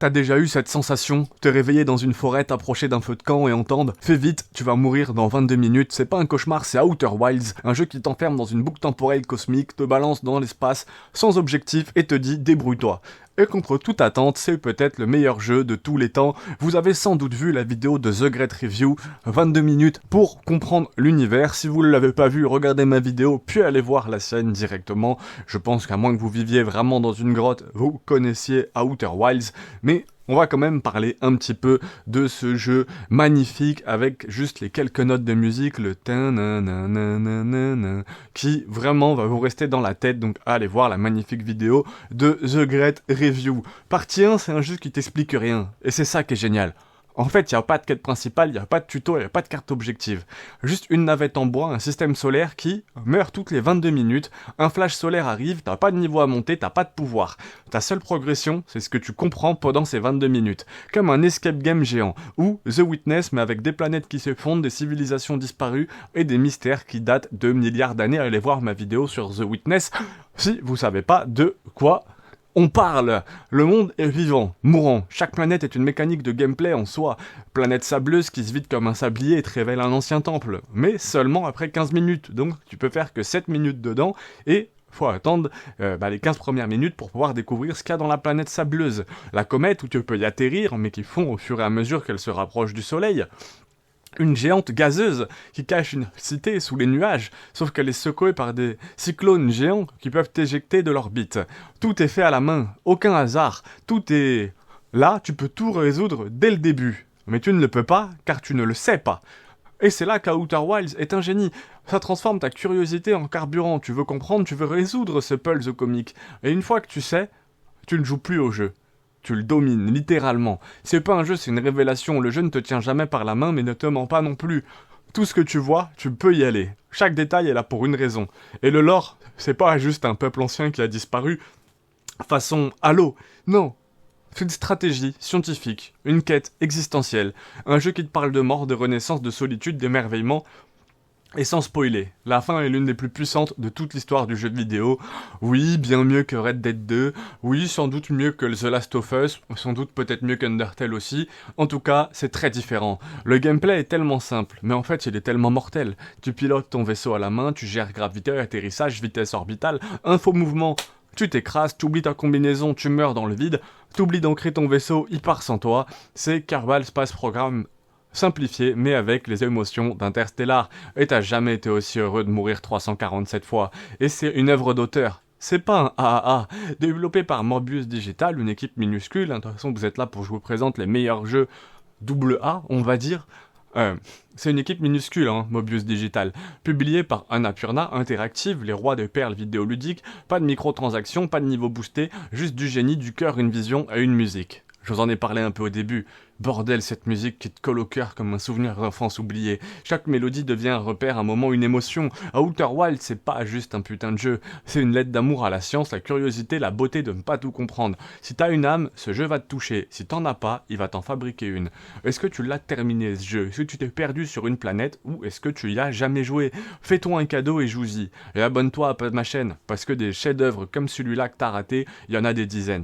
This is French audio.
T'as déjà eu cette sensation, te réveiller dans une forêt, t'approcher d'un feu de camp et entendre « Fais vite, tu vas mourir dans 22 minutes », c'est pas un cauchemar, c'est Outer Wilds, un jeu qui t'enferme dans une boucle temporelle cosmique, te balance dans l'espace, sans objectif et te dit « Débrouille-toi ». Et contre toute attente, c'est peut-être le meilleur jeu de tous les temps. Vous avez sans doute vu la vidéo de The Great Review, 22 minutes pour comprendre l'univers. Si vous ne l'avez pas vu, regardez ma vidéo, puis allez voir la scène directement. Je pense qu'à moins que vous viviez vraiment dans une grotte, vous connaissiez Outer Wilds, mais on va quand même parler un petit peu de ce jeu magnifique avec juste les quelques notes de musique, le ta-na-na-na-na-na, qui vraiment va vous rester dans la tête, donc allez voir la magnifique vidéo de The Great Review. Partie 1, c'est un jeu qui t'explique rien, et c'est ça qui est génial. En fait, il n'y a pas de quête principale, il n'y a pas de tuto, il n'y a pas de carte objective. Juste une navette en bois, un système solaire qui meurt toutes les 22 minutes, un flash solaire arrive, t'as pas de niveau à monter, t'as pas de pouvoir. Ta seule progression, c'est ce que tu comprends pendant ces 22 minutes. Comme un escape game géant, ou The Witness, mais avec des planètes qui se fondent, des civilisations disparues, et des mystères qui datent de milliards d'années. Allez voir ma vidéo sur The Witness, si vous savez pas de quoi on parle. Le monde est vivant, mourant. Chaque planète est une mécanique de gameplay en soi. Planète sableuse qui se vide comme un sablier et te révèle un ancien temple. Mais seulement après 15 minutes. Donc tu peux faire que 7 minutes dedans et faut attendre les 15 premières minutes pour pouvoir découvrir ce qu'il y a dans la planète sableuse. La comète où tu peux y atterrir mais qui fond au fur et à mesure qu'elle se rapproche du soleil. Une géante gazeuse qui cache une cité sous les nuages, sauf qu'elle est secouée par des cyclones géants qui peuvent t'éjecter de l'orbite. Tout est fait à la main, aucun hasard, tout est là, tu peux tout résoudre dès le début. Mais tu ne le peux pas, car tu ne le sais pas. Et c'est là qu'Outer Wilds est un génie. Ça transforme ta curiosité en carburant, tu veux comprendre, tu veux résoudre ce puzzle comique. Et une fois que tu sais, tu ne joues plus au jeu. Tu le domines, littéralement. C'est pas un jeu, c'est une révélation. Le jeu ne te tient jamais par la main, mais ne te ment pas non plus. Tout ce que tu vois, tu peux y aller. Chaque détail est là pour une raison. Et le lore, c'est pas juste un peuple ancien qui a disparu façon Halo. Non. C'est une stratégie scientifique, une quête existentielle. Un jeu qui te parle de mort, de renaissance, de solitude, d'émerveillement. Et sans spoiler, la fin est l'une des plus puissantes de toute l'histoire du jeu de vidéo. Oui, bien mieux que Red Dead 2, oui, sans doute mieux que The Last of Us, sans doute peut-être mieux qu'Undertale aussi. En tout cas, c'est très différent. Le gameplay est tellement simple, mais en fait il est tellement mortel. Tu pilotes ton vaisseau à la main, tu gères gravité, atterrissage, vitesse orbitale, info mouvement. Tu t'écrases, t'oublies ta combinaison, tu meurs dans le vide, t'oublies d'ancrer ton vaisseau, il part sans toi. C'est Kerbal Space Program simplifié, mais avec les émotions d'Interstellar. Et t'as jamais été aussi heureux de mourir 347 fois. Et c'est une œuvre d'auteur. C'est pas un AAA. Développé par Morbius Digital, une équipe minuscule. De toute façon, vous êtes là pour que je vous présente les meilleurs jeux AA, on va dire. C'est une équipe minuscule, Mobius Digital. Publié par Annapurna Interactive, les rois des perles vidéoludiques. Pas de microtransactions, pas de niveau boosté. Juste du génie, du cœur, une vision et une musique. Je vous en ai parlé un peu au début. Bordel, cette musique qui te colle au cœur comme un souvenir d'enfance oublié. Chaque mélodie devient un repère, un moment, une émotion. Outer Wilds, c'est pas juste un putain de jeu. C'est une lettre d'amour à la science, la curiosité, la beauté de ne pas tout comprendre. Si t'as une âme, ce jeu va te toucher. Si t'en as pas, il va t'en fabriquer une. Est-ce que tu l'as terminé ce jeu? Est-ce que tu t'es perdu sur une planète ou est-ce que tu y as jamais joué? Fais-toi un cadeau et joue-y. Et abonne-toi à ma chaîne, parce que des chefs-d'œuvre comme celui-là que t'as raté, il y en a des dizaines.